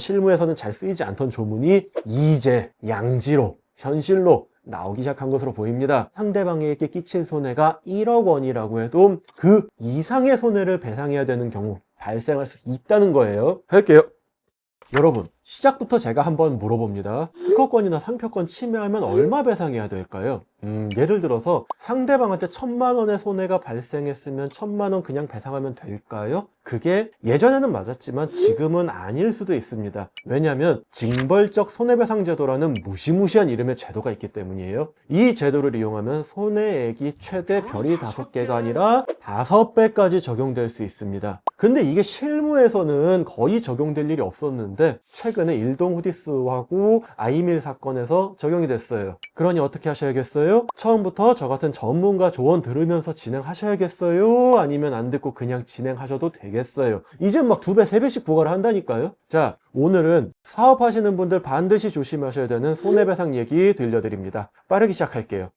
실무에서는 잘 쓰이지 않던 조문이 이제 양지로 현실로 나오기 시작한 것으로 보입니다. 상대방에게 끼친 손해가 1억 원이라고 해도 그 이상의 손해를 배상해야 되는 경우 발생할 수 있다는 거예요. 할게요. 여러분, 시작부터 제가 한번 물어봅니다. 특허권이나 상표권 침해하면 얼마 배상해야 될까요? 예를 들어서 상대방한테 1,000만 원의 손해가 발생했으면 1,000만 원 그냥 배상하면 될까요? 그게 예전에는 맞았지만 지금은 아닐 수도 있습니다. 왜냐하면 징벌적 손해배상 제도라는 무시무시한 이름의 제도가 있기 때문이에요. 이 제도를 이용하면 손해액이 최대 별이 5개가 아니라 5배까지 적용될 수 있습니다. 근데 이게 실무에서는 거의 적용될 일이 없었는데 최근에 일동 후디스하고 아이밀 사건에서 적용이 됐어요. 그러니 어떻게 하셔야겠어요? 처음부터 저 같은 전문가 조언 들으면서 진행하셔야겠어요? 아니면 안 듣고 그냥 진행하셔도 되겠어요? 이제 막 2배, 3배씩 부과를 한다니까요? 자, 오늘은 사업하시는 분들 반드시 조심하셔야 되는 손해배상 얘기 들려드립니다. 빠르게 시작할게요.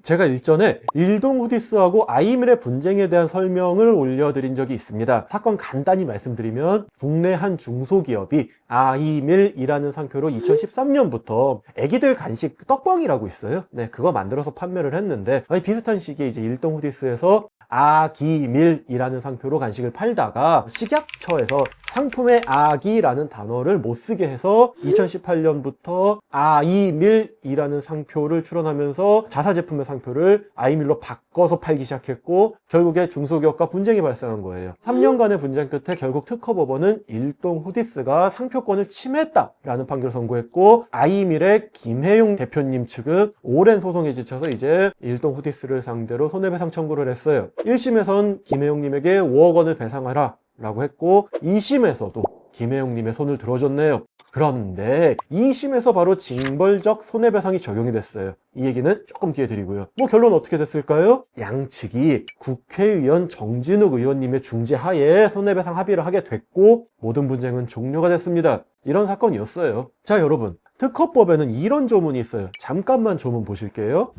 제가 일전에 일동 후디스하고 아이밀의 분쟁에 대한 설명을 올려드린 적이 있습니다. 사건 간단히 말씀드리면 국내 한 중소기업이 아이밀이라는 상표로 2013년부터 애기들 간식 떡뻥이라고 있어요. 네, 그거 만들어서 판매를 했는데 비슷한 시기에 이제 일동 후디스에서 아기밀이라는 상표로 간식을 팔다가 식약처에서 상품에 아기라는 단어를 못 쓰게 해서 2018년부터 아이밀이라는 상표를 출원하면서 자사제품의 상표를 아이밀로 바꿔서 팔기 시작했고 결국에 중소기업과 분쟁이 발생한 거예요. 3년간의 분쟁 끝에 결국 특허법원은 일동 후디스가 상표권을 침해했다라는 판결을 선고했고 아이밀의 김혜용 대표님 측은 오랜 소송에 지쳐서 이제 일동 후디스를 상대로 손해배상 청구를 했어요. 1심에선 김혜용님에게 5억 원을 배상하라 라고 했고 2심에서도 김혜용님의 손을 들어줬네요. 그런데 2심에서 바로 징벌적 손해배상이 적용이 됐어요. 이 얘기는 조금 뒤에 드리고요. 결론 어떻게 됐을까요? 양측이 국회의원 정진욱 의원님의 중재하에 손해배상 합의를 하게 됐고 모든 분쟁은 종료가 됐습니다. 이런 사건이었어요. 자, 여러분, 특허법에는 이런 조문이 있어요. 잠깐만 조문 보실게요.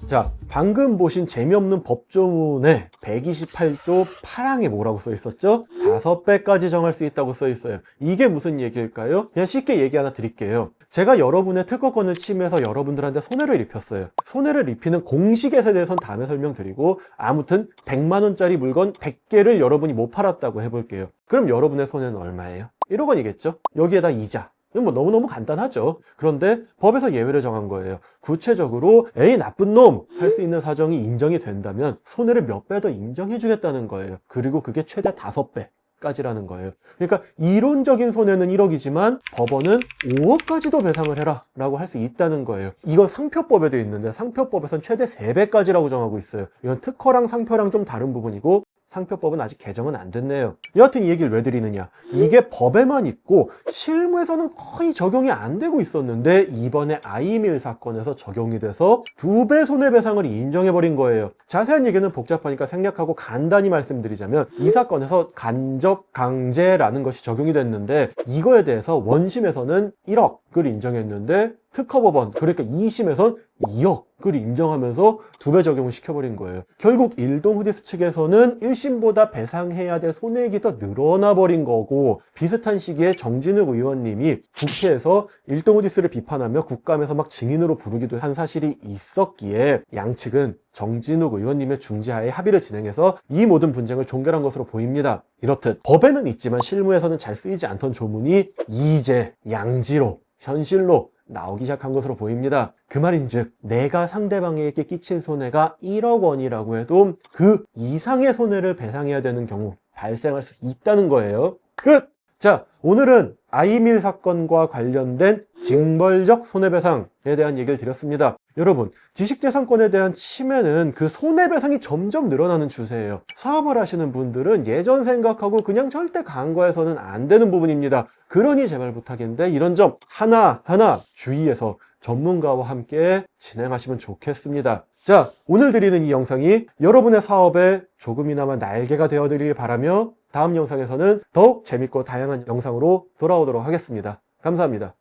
자, 방금 보신 재미없는 법조문에 128조 8항에 뭐라고 써 있었죠? 5배까지 정할 수 있다고 써 있어요. 이게 무슨 얘기일까요? 그냥 쉽게 얘기 하나 드릴게요. 제가 여러분의 특허권을 침해해서 여러분들한테 손해를 입혔어요. 손해를 입히는 공식에 대해서는 다음에 설명드리고 아무튼 100만 원짜리 물건 100개를 여러분이 못 팔았다고 해볼게요. 그럼 여러분의 손해는 얼마예요? 1억 원이겠죠? 여기에다 이자. 이건 너무너무 간단하죠. 그런데 법에서 예외를 정한 거예요. 구체적으로 에이 나쁜 놈 할 수 있는 사정이 인정이 된다면 손해를 몇 배 더 인정해 주겠다는 거예요. 그리고 그게 최대 5배까지라는 거예요. 그러니까 이론적인 손해는 1억이지만 법원은 5억까지도 배상을 해라 라고 할 수 있다는 거예요. 이건 상표법에도 있는데 상표법에선 최대 3배까지라고 정하고 있어요. 이건 특허랑 상표랑 좀 다른 부분이고 상표법은 아직 개정은 안 됐네요. 여하튼 이 얘기를 왜 드리느냐, 이게 법에만 있고 실무에서는 거의 적용이 안 되고 있었는데 이번에 아이밀 사건에서 적용이 돼서 2배 손해배상을 인정해버린 거예요. 자세한 얘기는 복잡하니까 생략하고 간단히 말씀드리자면 이 사건에서 간접 강제라는 것이 적용이 됐는데 이거에 대해서 원심에서는 1억을 인정했는데 특허법원, 그러니까 2심에선 2억을 인정하면서 2배 적용을 시켜버린 거예요. 결국 일동 후디스 측에서는 1심보다 배상해야 될 손해액이 더 늘어나 버린 거고 비슷한 시기에 정진욱 의원님이 국회에서 일동 후디스를 비판하며 국감에서 막 증인으로 부르기도 한 사실이 있었기에 양측은 정진욱 의원님의 중재하에 합의를 진행해서 이 모든 분쟁을 종결한 것으로 보입니다. 이렇듯 법에는 있지만 실무에서는 잘 쓰이지 않던 조문이 이제 양지로 현실로 나오기 시작한 것으로 보입니다. 그 말인즉 내가 상대방에게 끼친 손해가 1억 원이라고 해도 그 이상의 손해를 배상해야 되는 경우 발생할 수 있다는 거예요. 끝! 자, 오늘은 아이밀 사건과 관련된 징벌적 손해배상에 대한 얘기를 드렸습니다. 여러분, 지식재산권에 대한 침해는 그 손해배상이 점점 늘어나는 추세예요. 사업을 하시는 분들은 예전 생각하고 그냥 절대 간과해서는 안 되는 부분입니다. 그러니 제발 부탁인데 이런 점 하나하나 주의해서 전문가와 함께 진행하시면 좋겠습니다. 자, 오늘 드리는 이 영상이 여러분의 사업에 조금이나마 날개가 되어드리길 바라며 다음 영상에서는 더욱 재밌고 다양한 영상으로 돌아오도록 하겠습니다. 감사합니다.